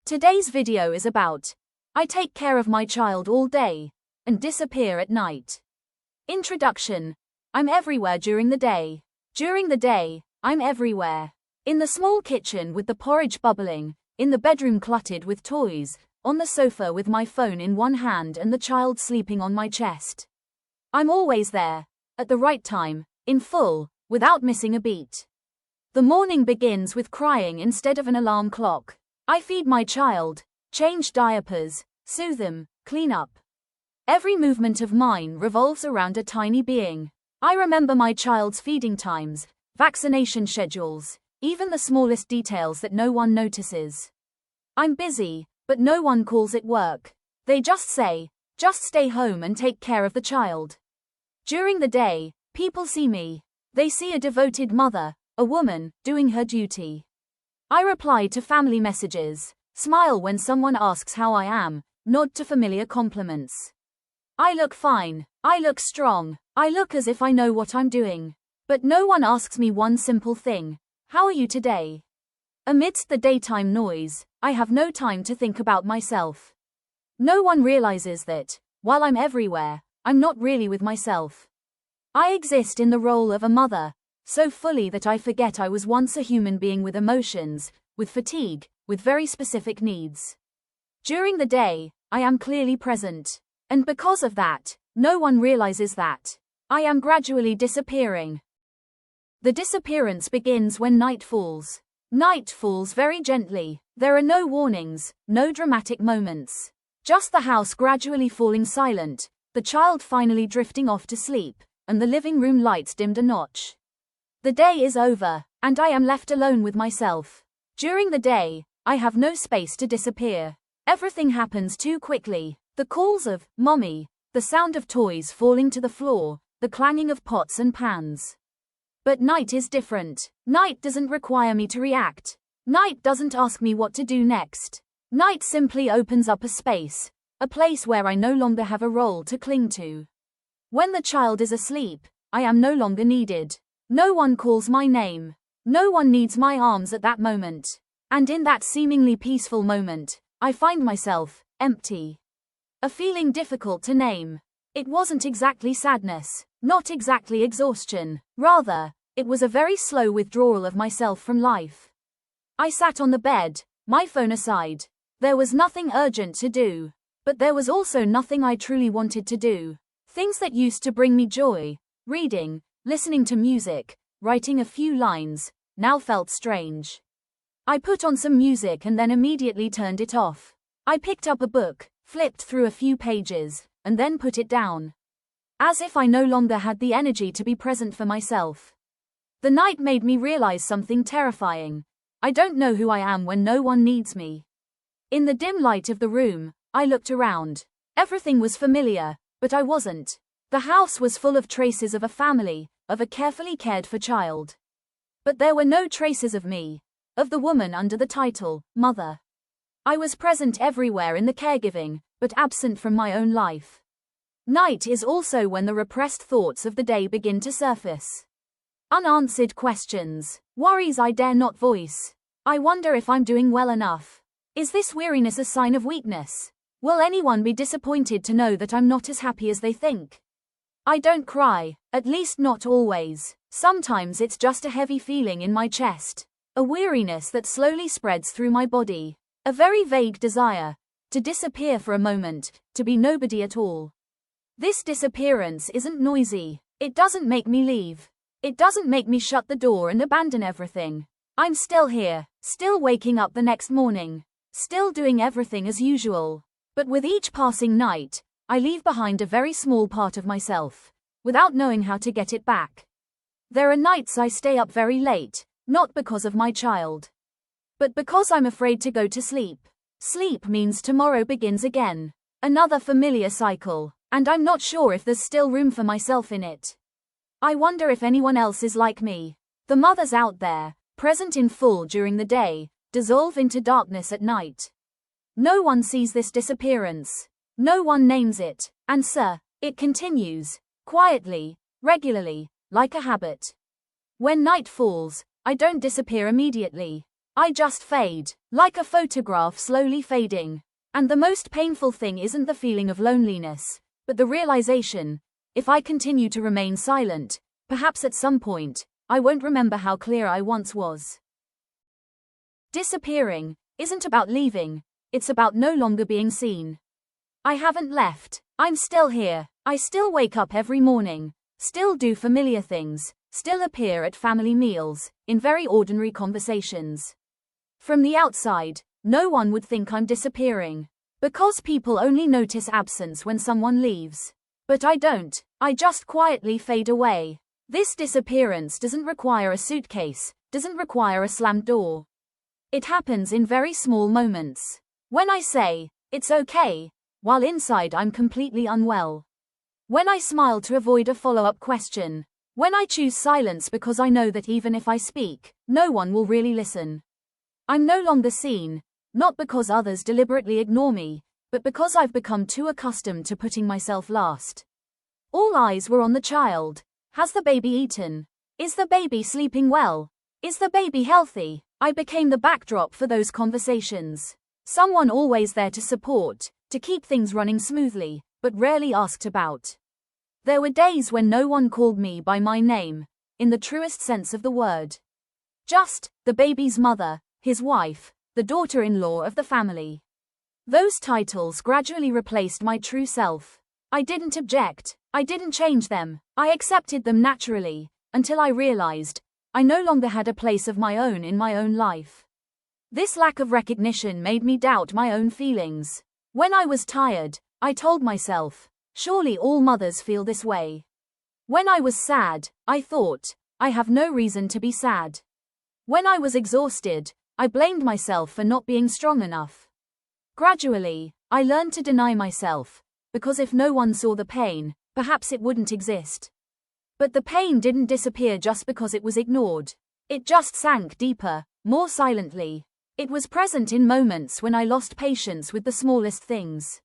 Today's video is about I take care of my child all day and disappear at night. Introduction. I'm everywhere during the day. During the day, I'm everywhere. In the small kitchen with the porridge bubbling, in the bedroom cluttered with toys, on the sofa with my phone in one hand and the child sleeping on my chest. I'm always there, at the right time, in full, without missing a beat. The morning begins with crying instead of an alarm clock. I feed my child, change diapers, soothe them, clean up. Every movement of mine revolves around a tiny being. I remember my child's feeding times, vaccination schedules, even the smallest details that no one notices. I'm busy, but no one calls it work. They just say, just stay home and take care of the child. During the day, people see me. They see a devoted mother, a woman, doing her duty. I reply to family messages, smile when someone asks how I am, nod to familiar compliments. I look fine, I look strong, I look as if I know what I'm doing. But no one asks me one simple thing: how are you today? Amidst the daytime noise, I have no time to think about myself. No one realizes that, while I'm everywhere, I'm not really with myself. I exist in the role of a mother, so fully that I forget I was once a human being with emotions, with fatigue, with very specific needs. During the day, I am clearly present. And because of that, no one realizes that I am gradually disappearing. The disappearance begins when night falls. Night falls very gently. There are no warnings, no dramatic moments. Just the house gradually falling silent, the child finally drifting off to sleep, and the living room lights dimmed a notch. The day is over, and I am left alone with myself. During the day, I have no space to disappear. Everything happens too quickly. The calls of mommy, the sound of toys falling to the floor, the clanging of pots and pans. But night is different. Night doesn't require me to react. Night doesn't ask me what to do next. Night simply opens up a space, a place where I no longer have a role to cling to. When the child is asleep, I am no longer needed. No one calls my name. No one needs my arms at that moment. And in that seemingly peaceful moment, I find myself empty. A feeling difficult to name. It wasn't exactly sadness, not exactly exhaustion. Rather, it was a very slow withdrawal of myself from life. I sat on the bed, my phone aside. There was nothing urgent to do. But there was also nothing I truly wanted to do. Things that used to bring me joy, reading, listening to music, writing a few lines, now felt strange. I put on some music and then immediately turned it off. I picked up a book, flipped through a few pages, and then put it down. As if I no longer had the energy to be present for myself. The night made me realize something terrifying. I don't know who I am when no one needs me. In the dim light of the room, I looked around. Everything was familiar, but I wasn't. The house was full of traces of a family, of a carefully cared for child. But there were no traces of me, of the woman under the title, Mother. I was present everywhere in the caregiving, but absent from my own life. Night is also when the repressed thoughts of the day begin to surface. Unanswered questions, worries I dare not voice. I wonder if I'm doing well enough. Is this weariness a sign of weakness? Will anyone be disappointed to know that I'm not as happy as they think? I don't cry, at least not always. Sometimes it's just a heavy feeling in my chest. A weariness that slowly spreads through my body. A very vague desire to disappear for a moment, to be nobody at all. This disappearance isn't noisy. It doesn't make me leave. It doesn't make me shut the door and abandon everything. I'm still here, still waking up the next morning, still doing everything as usual. But with each passing night, I leave behind a very small part of myself, without knowing how to get it back. There are nights I stay up very late, not because of my child, but because I'm afraid to go to sleep. Sleep means tomorrow begins again. Another familiar cycle, and I'm not sure if there's still room for myself in it. I wonder if anyone else is like me. The mothers out there, present in full during the day, dissolve into darkness at night. No one sees this disappearance. No one names it, and it continues, quietly, regularly, like a habit. When night falls, I don't disappear immediately. I just fade, like a photograph slowly fading. And the most painful thing isn't the feeling of loneliness, but the realization, if I continue to remain silent, perhaps at some point, I won't remember how clear I once was. Disappearing isn't about leaving, it's about no longer being seen. I haven't left, I'm still here. I still wake up every morning, still do familiar things, still appear at family meals, in very ordinary conversations. From the outside, no one would think I'm disappearing, because people only notice absence when someone leaves. But I don't, I just quietly fade away. This disappearance doesn't require a suitcase, doesn't require a slammed door. It happens in very small moments. When I say, it's okay, while inside I'm completely unwell. When I smile to avoid a follow-up question. When I choose silence because I know that even if I speak, no one will really listen. I'm no longer seen, not because others deliberately ignore me, but because I've become too accustomed to putting myself last. All eyes were on the child. Has the baby eaten? Is the baby sleeping well? Is the baby healthy? I became the backdrop for those conversations. Someone always there to support, to keep things running smoothly, but rarely asked about. There were days when no one called me by my name, in the truest sense of the word. Just, the baby's mother, his wife, the daughter-in-law of the family. Those titles gradually replaced my true self. I didn't object, I didn't change them, I accepted them naturally, until I realized, I no longer had a place of my own in my own life. This lack of recognition made me doubt my own feelings. When I was tired, I told myself, surely all mothers feel this way. When I was sad, I thought, I have no reason to be sad. When I was exhausted, I blamed myself for not being strong enough. Gradually, I learned to deny myself, because if no one saw the pain, perhaps it wouldn't exist. But the pain didn't disappear just because it was ignored. It just sank deeper, more silently. It was present in moments when I lost patience with the smallest things.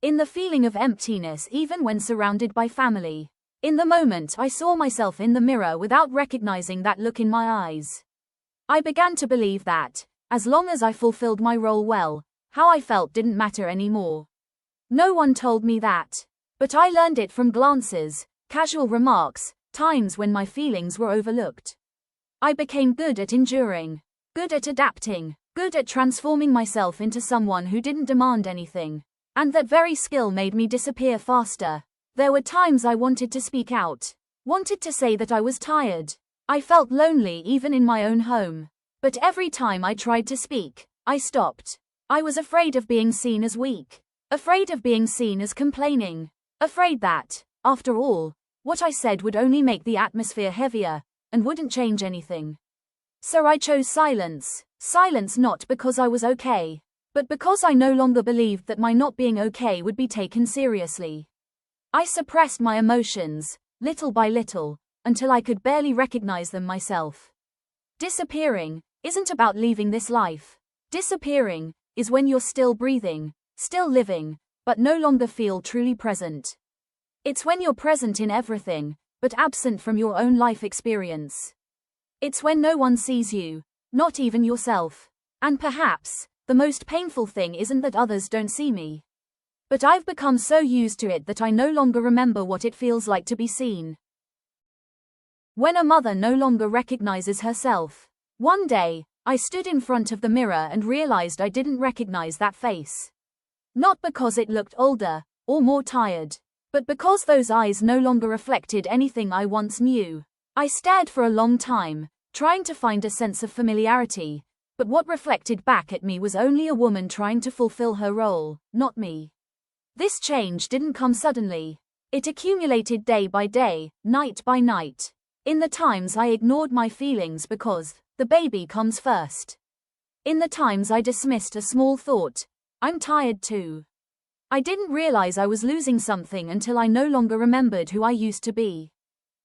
In the feeling of emptiness even when surrounded by family. In the moment I saw myself in the mirror without recognizing that look in my eyes. I began to believe that, as long as I fulfilled my role well, how I felt didn't matter anymore. No one told me that. But I learned it from glances, casual remarks, times when my feelings were overlooked. I became good at enduring, good at adapting, good at transforming myself into someone who didn't demand anything. And that very skill made me disappear faster. There were times I wanted to speak out, wanted to say that I was tired. I felt lonely even in my own home. But every time I tried to speak, I stopped. I was afraid of being seen as weak, afraid of being seen as complaining, afraid that, after all, what I said would only make the atmosphere heavier, and wouldn't change anything. So I chose silence. Silence not because I was okay, but because I no longer believed that my not being okay would be taken seriously. I suppressed my emotions, little by little, until I could barely recognize them myself. Disappearing isn't about leaving this life. Disappearing is when you're still breathing, still living, but no longer feel truly present. It's when you're present in everything, but absent from your own life experience. It's when no one sees you, not even yourself. And perhaps, the most painful thing isn't that others don't see me. But I've become so used to it that I no longer remember what it feels like to be seen. When a mother no longer recognizes herself. One day, I stood in front of the mirror and realized I didn't recognize that face. Not because it looked older, or more tired, but because those eyes no longer reflected anything I once knew. I stared for a long time, trying to find a sense of familiarity, but what reflected back at me was only a woman trying to fulfill her role, not me. This change didn't come suddenly. It accumulated day by day, night by night. In the times I ignored my feelings because the baby comes first. In the times I dismissed a small thought, I'm tired too. I didn't realize I was losing something until I no longer remembered who I used to be.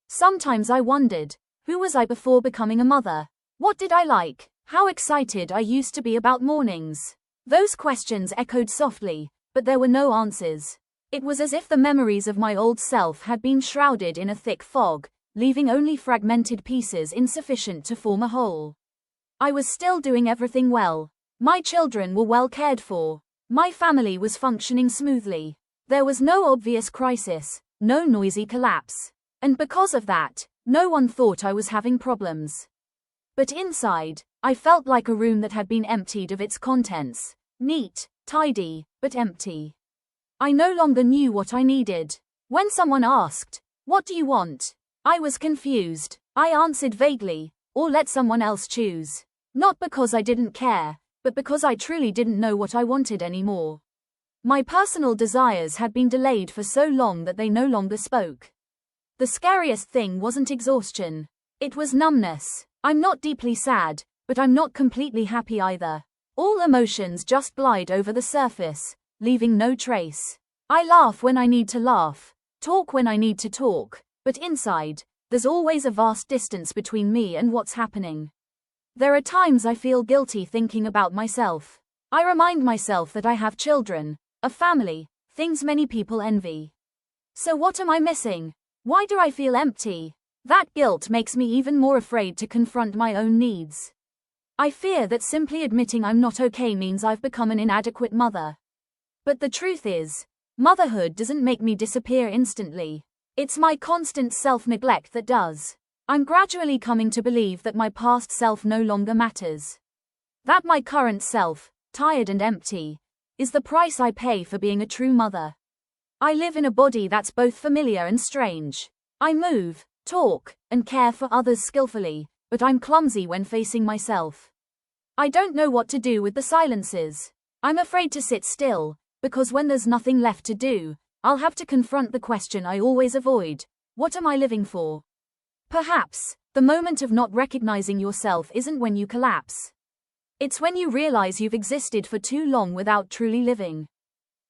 Sometimes I wondered, who was I before becoming a mother? What did I like? How excited I used to be about mornings. Those questions echoed softly, but there were no answers. It was as if the memories of my old self had been shrouded in a thick fog, leaving only fragmented pieces insufficient to form a whole. I was still doing everything well. My children were well cared for. My family was functioning smoothly. There was no obvious crisis, no noisy collapse. And because of that, no one thought I was having problems. But inside, I felt like a room that had been emptied of its contents. Neat, tidy, but empty. I no longer knew what I needed. When someone asked, "What do you want?" I was confused. I answered vaguely, or let someone else choose. Not because I didn't care, but because I truly didn't know what I wanted anymore. My personal desires had been delayed for so long that they no longer spoke. The scariest thing wasn't exhaustion. It was numbness. I'm not deeply sad, but I'm not completely happy either. All emotions just glide over the surface, leaving no trace. I laugh when I need to laugh, talk when I need to talk, but inside, there's always a vast distance between me and what's happening. There are times I feel guilty thinking about myself. I remind myself that I have children, a family, things many people envy. So what am I missing? Why do I feel empty? That guilt makes me even more afraid to confront my own needs. I fear that simply admitting I'm not okay means I've become an inadequate mother. But the truth is, motherhood doesn't make me disappear instantly. It's my constant self-neglect that does. I'm gradually coming to believe that my past self no longer matters. That my current self, tired and empty, is the price I pay for being a true mother. I live in a body that's both familiar and strange. I move, talk, and care for others skillfully, but I'm clumsy when facing myself. I don't know what to do with the silences. I'm afraid to sit still, because when there's nothing left to do, I'll have to confront the question I always avoid: what am I living for? Perhaps, the moment of not recognizing yourself isn't when you collapse. It's when you realize you've existed for too long without truly living.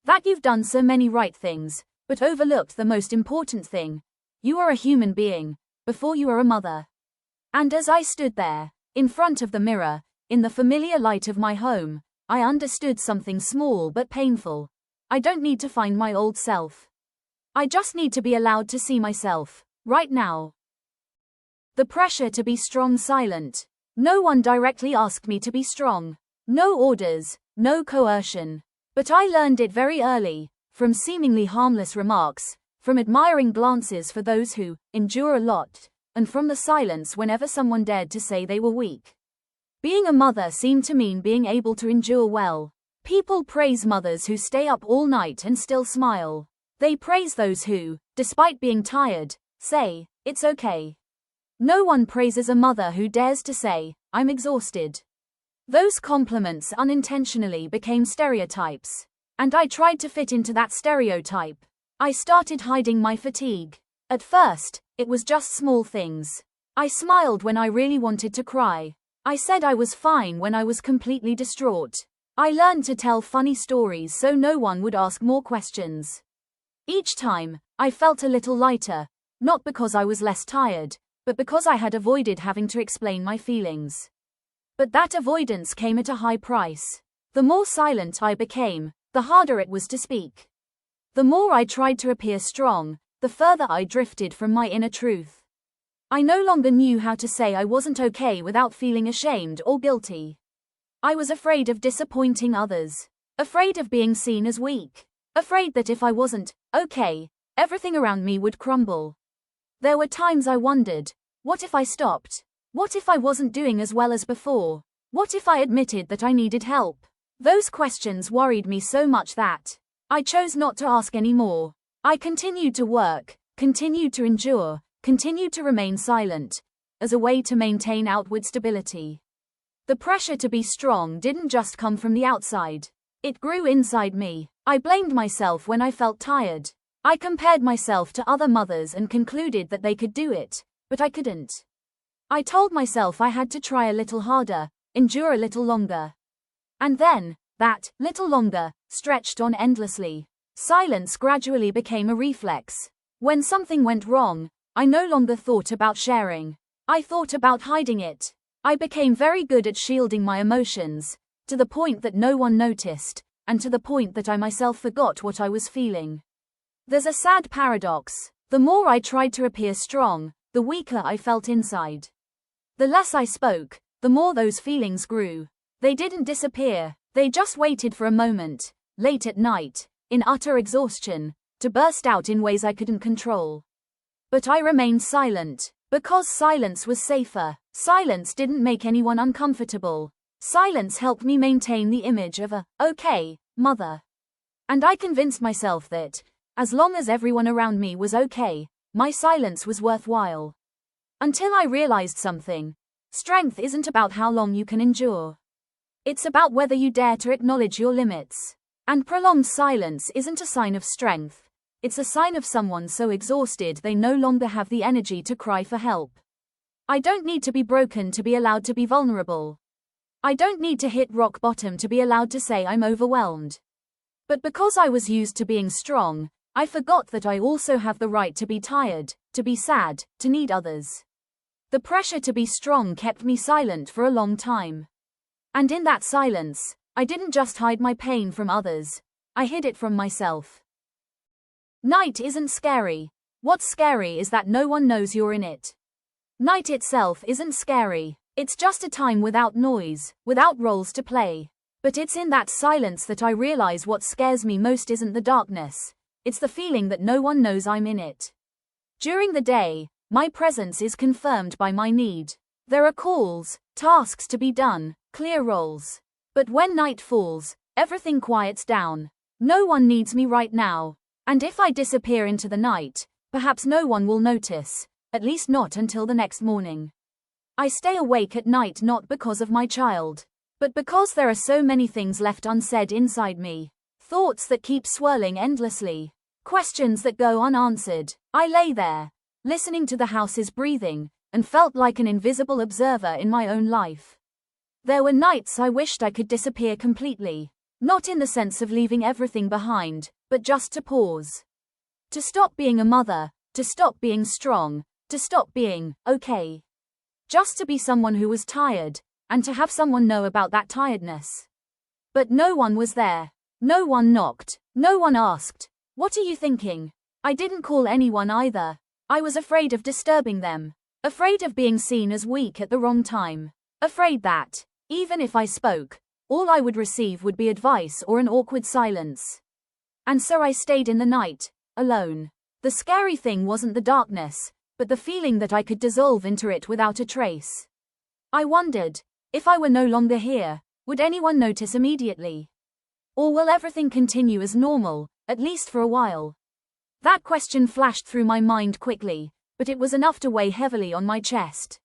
That you've done so many right things, but overlooked the most important thing. You are a human being, before you are a mother. And as I stood there, in front of the mirror, in the familiar light of my home, I understood something small but painful. I don't need to find my old self. I just need to be allowed to see myself, right now. The pressure to be strong silent. No one directly asked me to be strong. No orders, no coercion. But I learned it very early, from seemingly harmless remarks, from admiring glances for those who endure a lot, and from the silence whenever someone dared to say they were weak. Being a mother seemed to mean being able to endure well. People praise mothers who stay up all night and still smile. They praise those who, despite being tired, say, "It's okay." No one praises a mother who dares to say, "I'm exhausted." Those compliments unintentionally became stereotypes. And I tried to fit into that stereotype. I started hiding my fatigue. At first, it was just small things. I smiled when I really wanted to cry. I said I was fine when I was completely distraught. I learned to tell funny stories so no one would ask more questions. Each time, I felt a little lighter, not because I was less tired, but because I had avoided having to explain my feelings. But that avoidance came at a high price. The more silent I became, the harder it was to speak. The more I tried to appear strong, the further I drifted from my inner truth. I no longer knew how to say I wasn't okay without feeling ashamed or guilty. I was afraid of disappointing others, afraid of being seen as weak, afraid that if I wasn't okay, everything around me would crumble. There were times I wondered, what if I stopped? What if I wasn't doing as well as before? What if I admitted that I needed help? Those questions worried me so much that I chose not to ask anymore. I continued to work, continued to endure, continued to remain silent, as a way to maintain outward stability. The pressure to be strong didn't just come from the outside. It grew inside me. I blamed myself when I felt tired. I compared myself to other mothers and concluded that they could do it, but I couldn't. I told myself I had to try a little harder, endure a little longer. And then, that little longer stretched on endlessly. Silence gradually became a reflex. When something went wrong, I no longer thought about sharing. I thought about hiding it. I became very good at shielding my emotions, to the point that no one noticed, and to the point that I myself forgot what I was feeling. There's a sad paradox. The more I tried to appear strong, the weaker I felt inside. The less I spoke, the more those feelings grew. They didn't disappear, they just waited for a moment, late at night, in utter exhaustion, to burst out in ways I couldn't control. But I remained silent, because silence was safer. Silence didn't make anyone uncomfortable. Silence helped me maintain the image of a okay mother. And I convinced myself that, as long as everyone around me was okay, my silence was worthwhile. Until I realized something. Strength isn't about how long you can endure. It's about whether you dare to acknowledge your limits. And prolonged silence isn't a sign of strength. It's a sign of someone so exhausted they no longer have the energy to cry for help. I don't need to be broken to be allowed to be vulnerable. I don't need to hit rock bottom to be allowed to say I'm overwhelmed. But because I was used to being strong, I forgot that I also have the right to be tired, to be sad, to need others. The pressure to be strong kept me silent for a long time. And in that silence, I didn't just hide my pain from others, I hid it from myself. Night isn't scary. What's scary is that no one knows you're in it. Night itself isn't scary. It's just a time without noise, without roles to play. But it's in that silence that I realize what scares me most isn't the darkness. It's the feeling that no one knows I'm in it. During the day, my presence is confirmed by my need. There are calls, tasks to be done, clear roles. But when night falls, everything quiets down. No one needs me right now. And if I disappear into the night, perhaps no one will notice, at least not until the next morning. I stay awake at night not because of my child, but because there are so many things left unsaid inside me. Thoughts that keep swirling endlessly. Questions that go unanswered. I lay there, listening to the house's breathing, and felt like an invisible observer in my own life. There were nights I wished I could disappear completely, not in the sense of leaving everything behind, but just to pause. To stop being a mother, to stop being strong, to stop being okay. Just to be someone who was tired, and to have someone know about that tiredness. But no one was there. No one knocked. No one asked, "What are you thinking?" I didn't call anyone either. I was afraid of disturbing them. Afraid of being seen as weak at the wrong time. Afraid that, even if I spoke, all I would receive would be advice or an awkward silence. And so I stayed in the night, alone. The scary thing wasn't the darkness, but the feeling that I could dissolve into it without a trace. I wondered, if I were no longer here, would anyone notice immediately? Or will everything continue as normal, at least for a while? That question flashed through my mind quickly, but it was enough to weigh heavily on my chest.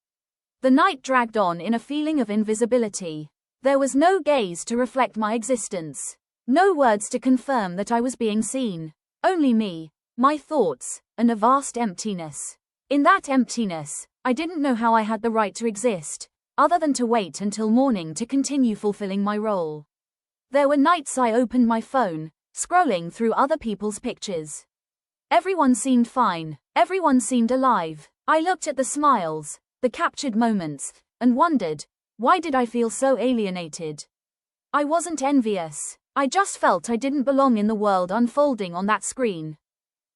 The night dragged on in a feeling of invisibility. There was no gaze to reflect my existence. No words to confirm that I was being seen. Only me, my thoughts, and a vast emptiness. In that emptiness, I didn't know how I had the right to exist, other than to wait until morning to continue fulfilling my role. There were nights I opened my phone, scrolling through other people's pictures. Everyone seemed fine, everyone seemed alive. I looked at the smiles, the captured moments, and wondered, why did I feel so alienated? I wasn't envious. I just felt I didn't belong in the world unfolding on that screen.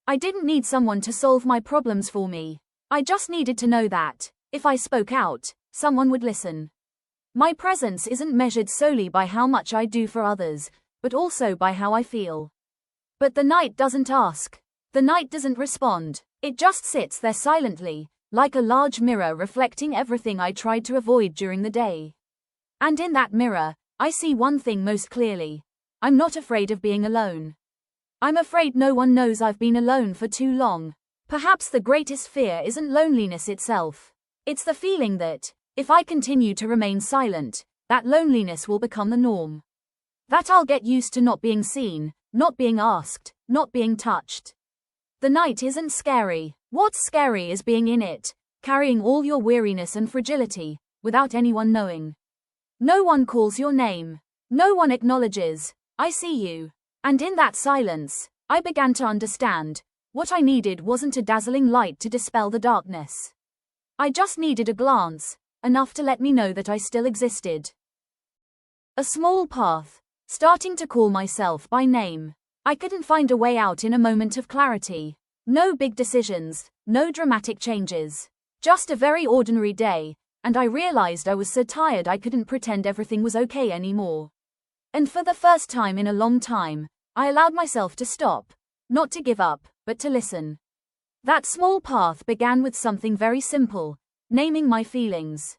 I didn't need someone to solve my problems for me. I just needed to know that, if I spoke out, someone would listen. My presence isn't measured solely by how much I do for others, but also by how I feel. But the night doesn't ask. The night doesn't respond. It just sits there silently, like a large mirror reflecting everything I tried to avoid during the day. And in that mirror, I see one thing most clearly. I'm not afraid of being alone. I'm afraid no one knows I've been alone for too long. Perhaps the greatest fear isn't loneliness itself. It's the feeling that, if I continue to remain silent, that loneliness will become the norm. That I'll get used to not being seen, not being asked, not being touched. The night isn't scary. What's scary is being in it, carrying all your weariness and fragility, without anyone knowing. No one calls your name. No one acknowledges, "I see you." And in that silence, I began to understand, what I needed wasn't a dazzling light to dispel the darkness. I just needed a glance, enough to let me know that I still existed. A small path, starting to call myself by name. I couldn't find a way out in a moment of clarity. No big decisions, no dramatic changes. Just a very ordinary day, and I realized I was so tired I couldn't pretend everything was okay anymore. And for the first time in a long time, I allowed myself to stop, not to give up, but to listen. That small path began with something very simple, naming my feelings.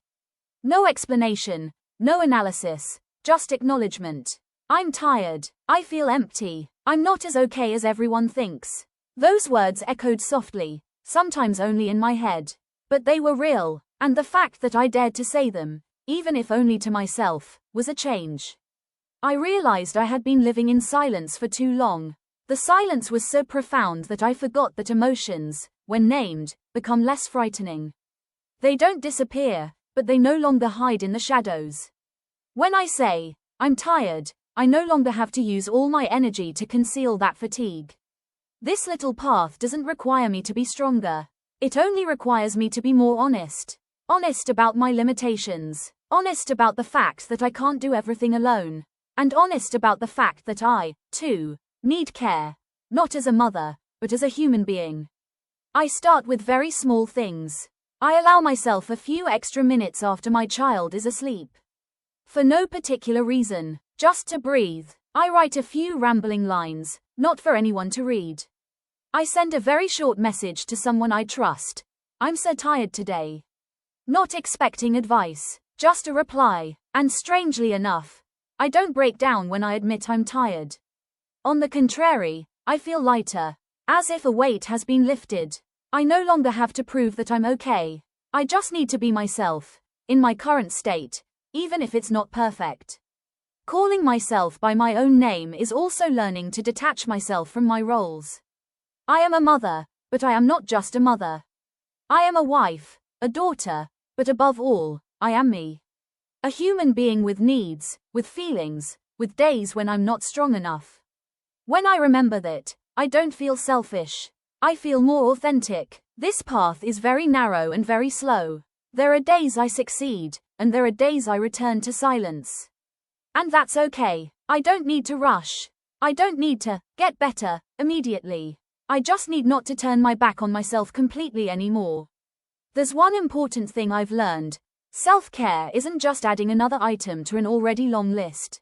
No explanation, no analysis, just acknowledgement. I'm tired. I feel empty. I'm not as okay as everyone thinks. Those words echoed softly, sometimes only in my head. But they were real, and the fact that I dared to say them, even if only to myself, was a change. I realized I had been living in silence for too long. The silence was so profound that I forgot that emotions, when named, become less frightening. They don't disappear, but they no longer hide in the shadows. When I say, I'm tired, I no longer have to use all my energy to conceal that fatigue. This little path doesn't require me to be stronger. It only requires me to be more honest. Honest about my limitations. Honest about the fact that I can't do everything alone. And honest about the fact that I, too, need care. Not as a mother, but as a human being. I start with very small things. I allow myself a few extra minutes after my child is asleep. For no particular reason, just to breathe. I write a few rambling lines, not for anyone to read. I send a very short message to someone I trust. I'm so tired today. Not expecting advice, just a reply, and strangely enough, I don't break down when I admit I'm tired. On the contrary, I feel lighter, as if a weight has been lifted. I no longer have to prove that I'm okay. I just need to be myself, in my current state, even if it's not perfect. Calling myself by my own name is also learning to detach myself from my roles. I am a mother, but I am not just a mother. I am a wife, a daughter, but above all, I am me. A human being with needs, with feelings, with days when I'm not strong enough. When I remember that, I don't feel selfish. I feel more authentic. This path is very narrow and very slow. There are days I succeed, and there are days I return to silence. And that's okay. I don't need to rush. I don't need to get better immediately. I just need not to turn my back on myself completely anymore. There's one important thing I've learned. Self-care isn't just adding another item to an already long list.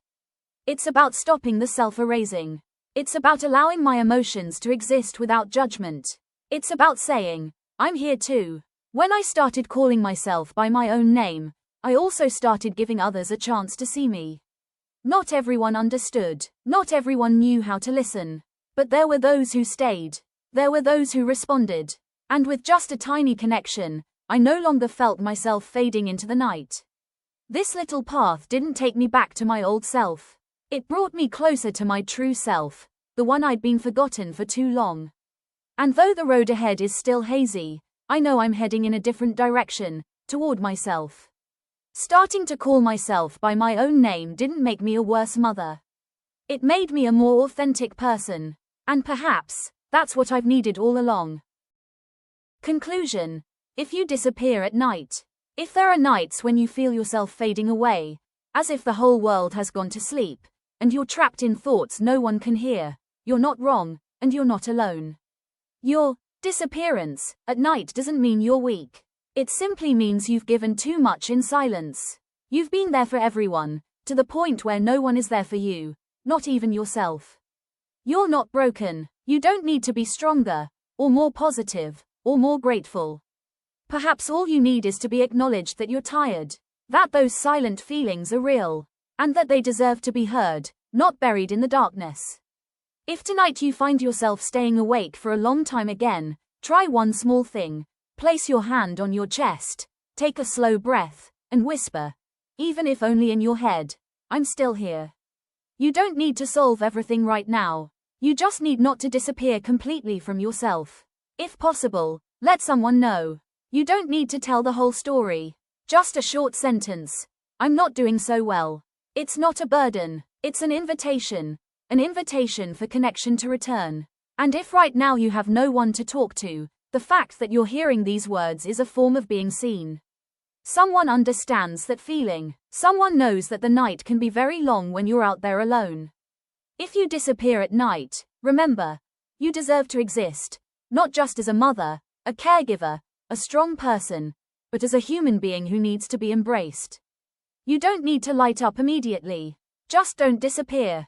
It's about stopping the self-erasing. It's about allowing my emotions to exist without judgment. It's about saying, I'm here too. When I started calling myself by my own name, I also started giving others a chance to see me. Not everyone understood. Not everyone knew how to listen. But there were those who stayed. There were those who responded. And with just a tiny connection, I no longer felt myself fading into the night. This little path didn't take me back to my old self. It brought me closer to my true self, the one I'd been forgotten for too long. And though the road ahead is still hazy, I know I'm heading in a different direction, toward myself. Starting to call myself by my own name didn't make me a worse mother. It made me a more authentic person. And perhaps, that's what I've needed all along. Conclusion. If you disappear at night. If there are nights when you feel yourself fading away, as if the whole world has gone to sleep, and you're trapped in thoughts no one can hear, you're not wrong, and you're not alone. Your disappearance at night doesn't mean you're weak. It simply means you've given too much in silence. You've been there for everyone, to the point where no one is there for you, not even yourself. You're not broken. You don't need to be stronger, or more positive, or more grateful. Perhaps all you need is to be acknowledged that you're tired, that those silent feelings are real, and that they deserve to be heard, not buried in the darkness. If tonight you find yourself staying awake for a long time again, try one small thing. Place your hand on your chest, take a slow breath, and whisper, even if only in your head, I'm still here. You don't need to solve everything right now. You just need not to disappear completely from yourself. If possible, let someone know. You don't need to tell the whole story. Just a short sentence. I'm not doing so well. It's not a burden. It's an invitation. An invitation for connection to return. And if right now you have no one to talk to, the fact that you're hearing these words is a form of being seen. Someone understands that feeling. Someone knows that the night can be very long when you're out there alone. If you disappear at night, remember, you deserve to exist, not just as a mother, a caregiver, a strong person, but as a human being who needs to be embraced. You don't need to light up immediately. Just don't disappear.